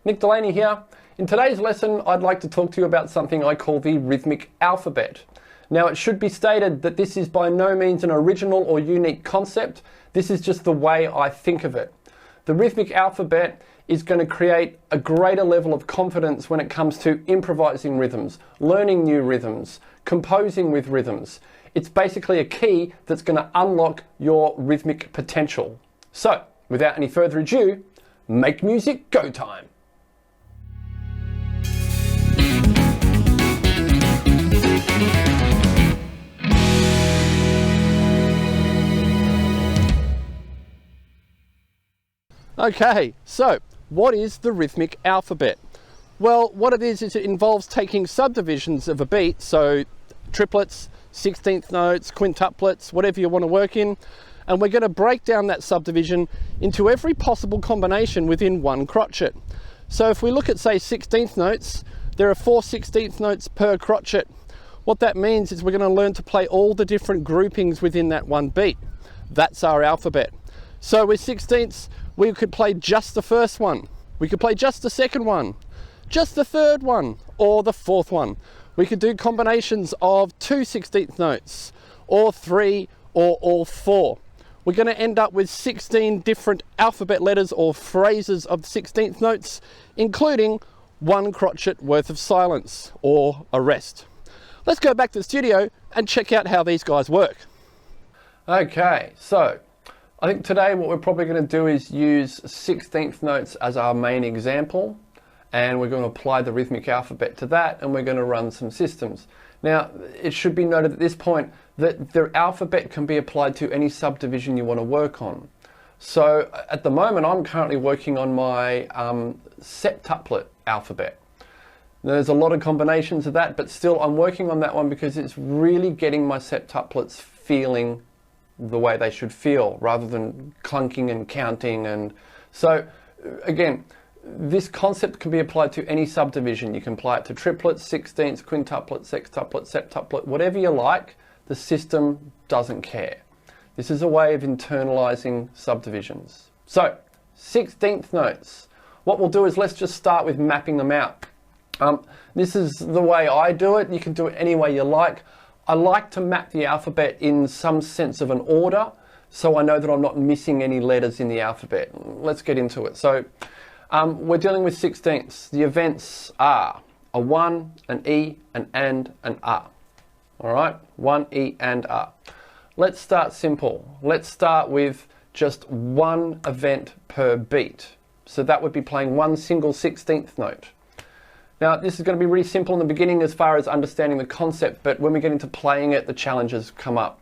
Nick Delaney here. In today's lesson, I'd like to talk to you about something I call the rhythmic alphabet. Now, it should be stated that this is by no means an original or unique concept. This is just the way I think of it. The rhythmic alphabet is going to create a greater level of confidence when it comes to improvising rhythms, learning new rhythms, composing with rhythms. It's basically a key that's going to unlock your rhythmic potential. So, without any further ado, make music go time. Okay, so what is the rhythmic alphabet? Well, what it is it involves taking subdivisions of a beat, so triplets, 16th notes, quintuplets, whatever you want to work in, and we're going to break down that subdivision into every possible combination within one crotchet. So if we look at, say, 16th notes, there are 4 16th notes per crotchet. What that means is we're going to learn to play all the different groupings within that one beat. That's our alphabet. So with 16ths, we could play just the first one. We could play just the second one, just the third one, or the fourth one. We could do combinations of 2 16th notes, or 3, or all 4. We're going to end up with 16 different alphabet letters or phrases of 16th notes, including 1 crotchet worth of silence or a rest. Let's go back to the studio and check out how these guys work. Okay, so I think today what we're probably going to do is use 16th notes as our main example, and we're going to apply the rhythmic alphabet to that, and we're going to run some systems. Now, it should be noted at this point that the alphabet can be applied to any subdivision you want to work on. So at the moment, I'm currently working on my septuplet alphabet. Now, there's a lot of combinations of that, but still I'm working on that one because it's really getting my septuplets feeling the way they should feel, rather than clunking and counting. And so again, this concept can be applied to any subdivision. You can apply it to triplets, sixteenths, quintuplets, sextuplets, septuplet, whatever you like. The system doesn't care. This is a way of internalizing subdivisions. So 16th notes. What we'll do is let's just start with mapping them out. This is the way I do it. You can do it any way you like. I like to map the alphabet in some sense of an order, so I know that I'm not missing any letters in the alphabet. Let's get into it. So we're dealing with 16ths. The events are a 1, an E, an and, an A. All right, 1, E, and A. Let's start simple. Let's start with just one event per beat. So that would be playing one single 16th note. Now, this is going to be really simple in the beginning as far as understanding the concept, but when we get into playing it, the challenges come up.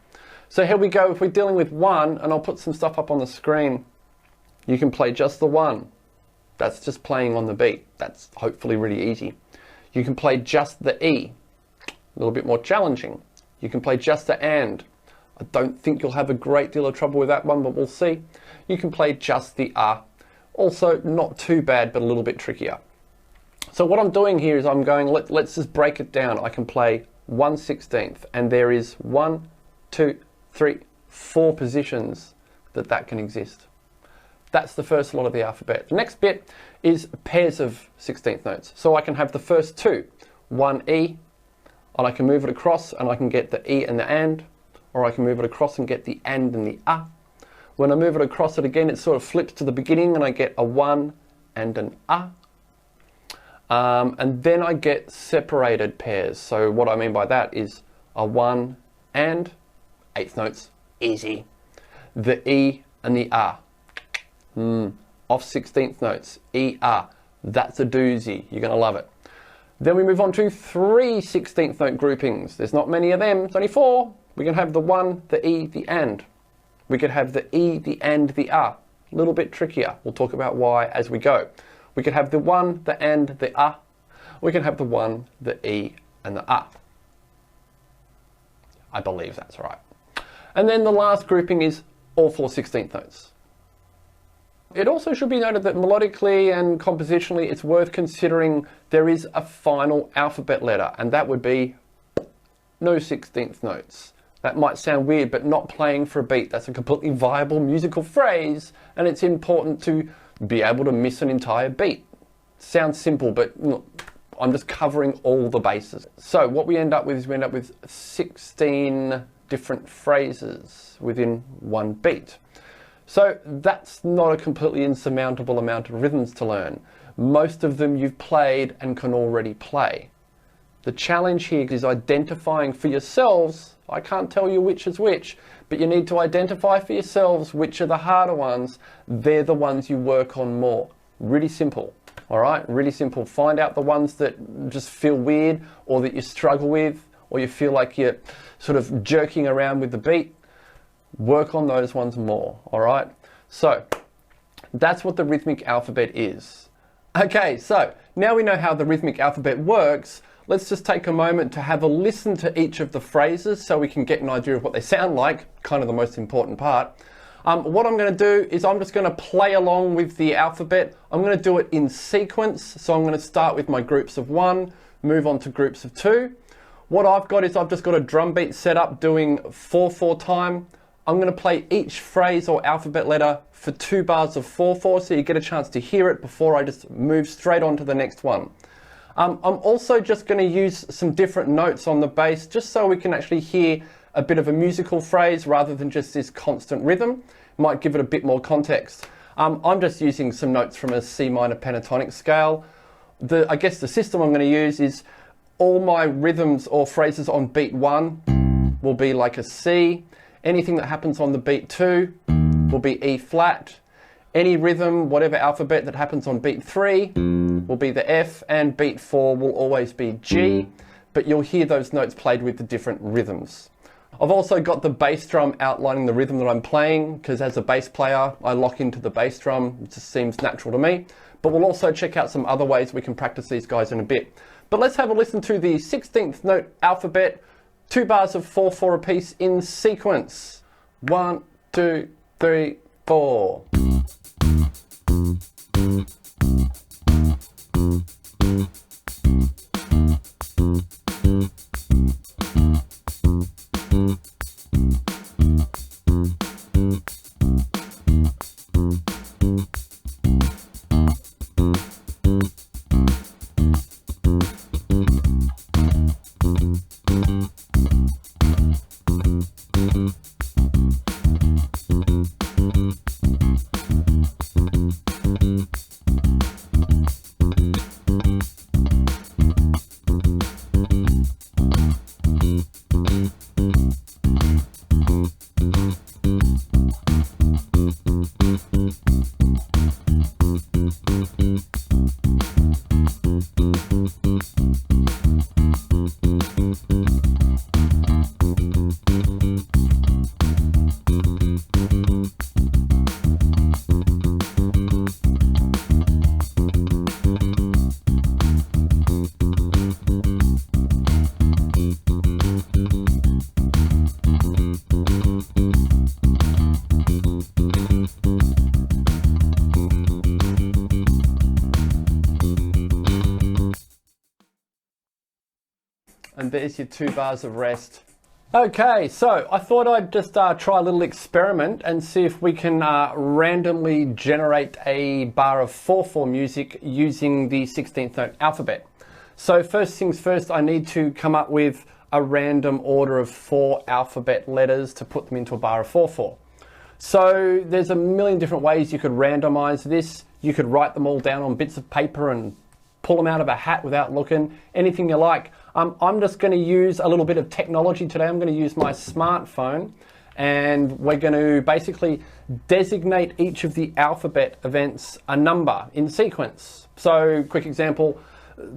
So here we go. If we're dealing with 1, and I'll put some stuff up on the screen, you can play just the 1. That's just playing on the beat. That's hopefully really easy. You can play just the E, a little bit more challenging. You can play just the and. I don't think you'll have a great deal of trouble with that one, but we'll see. You can play just the A. Also not too bad, but a little bit trickier. So what I'm doing here is I'm going, let's just break it down. I can play 1 16th, and there is 1, 2, 3, 4 positions that can exist. That's the first lot of the alphabet. The next bit is pairs of 16th notes. So I can have the first 2, 1 E, and I can move it across and I can get the E and the and, or I can move it across and get the and the A. When I move it across it again, it sort of flips to the beginning and I get a 1 and an A. And then I get separated pairs. So what I mean by that is a 1 and 8th notes, easy. The E and the A. Off 16th notes, E, A. That's a doozy. You're going to love it. Then we move on to 3 16th note groupings. There's not many of them. It's only 4. We can have the 1, the E, the and. We could have the E, the and, the A. A little bit trickier. We'll talk about why as we go. We could have the 1, the and, the A. We can have the 1, the E, and the A. I believe that's right. And then the last grouping is all 4 16th notes. It also should be noted that melodically and compositionally, it's worth considering there is a final alphabet letter, and that would be no 16th notes. That might sound weird, but not playing for a beat. That's a completely viable musical phrase, and it's important to be able to miss an entire beat. Sounds simple, but I'm just covering all the bases. So what we end up with is we end up with 16 different phrases within one beat. So that's not a completely insurmountable amount of rhythms to learn. Most of them you've played and can already play. The challenge here is identifying for yourselves, I can't tell you which is which, but you need to identify for yourselves which are the harder ones. They're the ones you work on more. Really simple, all right? Really simple. Find out the ones that just feel weird or that you struggle with or you feel like you're sort of jerking around with the beat. Work on those ones more, all right? So that's what the rhythmic alphabet is. Okay, so now we know how the rhythmic alphabet works. Let's just take a moment to have a listen to each of the phrases so we can get an idea of what they sound like, kind of the most important part. What I'm going to do is I'm just going to play along with the alphabet. I'm going to do it in sequence. So I'm going to start with my groups of 1, move on to groups of 2. What I've got is I've just got a drum beat set up doing 4/4 time. I'm going to play each phrase or alphabet letter for 2 bars of 4/4 so you get a chance to hear it before I just move straight on to the next one. I'm also just going to use some different notes on the bass just so we can actually hear a bit of a musical phrase rather than just this constant rhythm. Might give it a bit more context. I'm just using some notes from a C minor pentatonic scale. I guess the system I'm going to use is all my rhythms or phrases on beat 1 will be like a C. Anything that happens on the beat 2 will be E flat. Any rhythm, whatever alphabet that happens on beat 3 will be the F, and beat 4 will always be G, but you'll hear those notes played with the different rhythms. I've also got the bass drum outlining the rhythm that I'm playing, because as a bass player, I lock into the bass drum. It just seems natural to me. But we'll also check out some other ways we can practice these guys in a bit. But let's have a listen to the 16th note alphabet, 2 bars of 4/4 apiece in sequence. 1, 2, 3, 4. And there's your 2 bars of rest. Okay, so I thought I'd just try a little experiment and see if we can randomly generate a bar of 4/4 music using the 16th note alphabet. So first things first, I need to come up with a random order of 4 alphabet letters to put them into a bar of 4/4. So there's a million different ways you could randomize this. You could write them all down on bits of paper and pull them out of a hat without looking, anything you like. I'm just going to use a little bit of technology today. I'm going to use my smartphone, and we're going to basically designate each of the alphabet events a number in sequence. So quick example,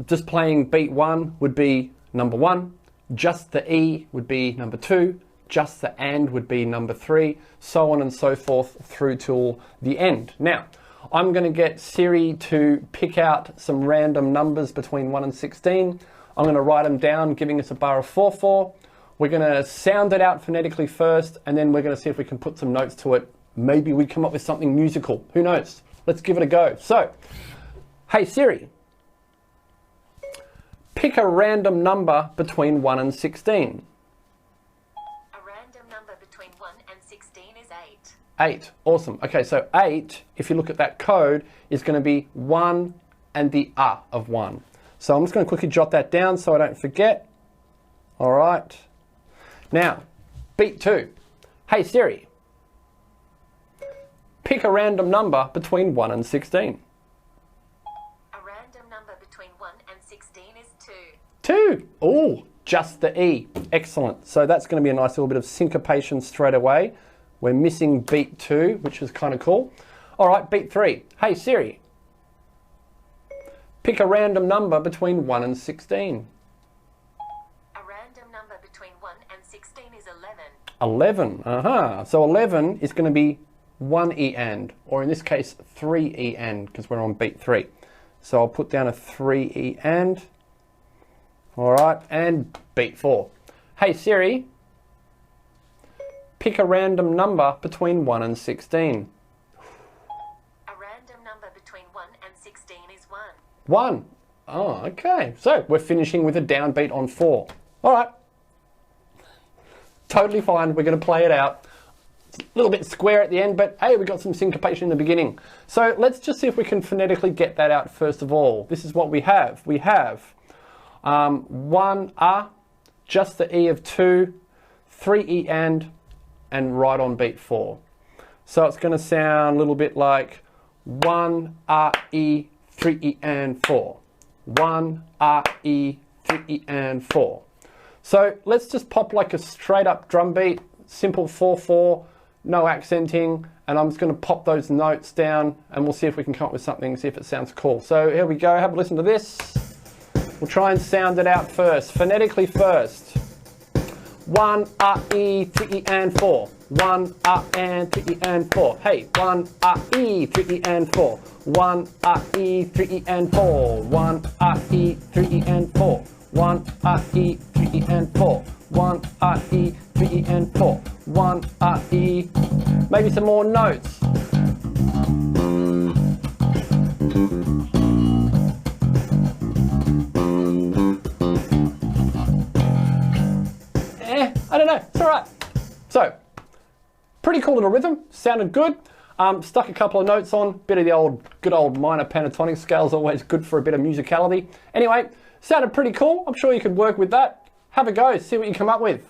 just playing beat 1 would be number 1, just the E would be number 2, just the and would be number 3, so on and so forth through till the end. Now, I'm going to get Siri to pick out some random numbers between 1 and 16. I'm going to write them down, giving us a bar of 4/4. We're going to sound it out phonetically first, and then we're going to see if we can put some notes to it. Maybe we come up with something musical. Who knows? Let's give it a go. So, hey Siri, pick a random number between 1 and 16. A random number between 1 and 16 is 8. 8, awesome. Okay, so 8, if you look at that code, is going to be 1, and the of 1. So I'm just going to quickly jot that down so I don't forget. All right. Now, beat 2. Hey Siri, pick a random number between 1 and 16. A random number between 1 and 16 is 2. 2. Oh, just the E. Excellent. So that's going to be a nice little bit of syncopation straight away. We're missing beat 2, which is kind of cool. All right, beat 3. Hey Siri, pick a random number between 1 and 16. A random number between 1 and 16 is 11. 11. So 11 is going to be 1 E and, or in this case 3 E and, because we're on beat 3. So I'll put down a 3 E and. All right, and beat 4. Hey Siri, pick a random number between 1 and 16. A random number between 1 and 16 is 1. 1. Oh, okay. So we're finishing with a downbeat on 4. All right. Totally fine. We're going to play it out. It's a little bit square at the end, but hey, we got some syncopation in the beginning. So let's just see if we can phonetically get that out first of all. This is what we have. We have 1 just the E of 2, 3 E and right on beat 4. So it's going to sound a little bit like 1 E, 3 E and 4. 1 E, 3 E and 4. So let's just pop like a straight up drum beat, simple 4/4, no accenting, and I'm just going to pop those notes down and we'll see if we can come up with something, see if it sounds cool. So here we go, have a listen to this. We'll try and sound it out first, phonetically first. 1 E, 3 E and 4. 1 and 3 E and 4. Hey, 1 E, 3 E and 4. 1 E, 3 E and 4. 1 E, 3 E and 4. 1 E, 3 E and 4. 1 E, 3 E and 4. 1 E. Maybe some more notes. I don't know, it's all right. So, pretty cool little rhythm, sounded good. Stuck a couple of notes on, bit of the good old minor pentatonic scale is always good for a bit of musicality. Anyway, sounded pretty cool. I'm sure you could work with that. Have a go, see what you come up with.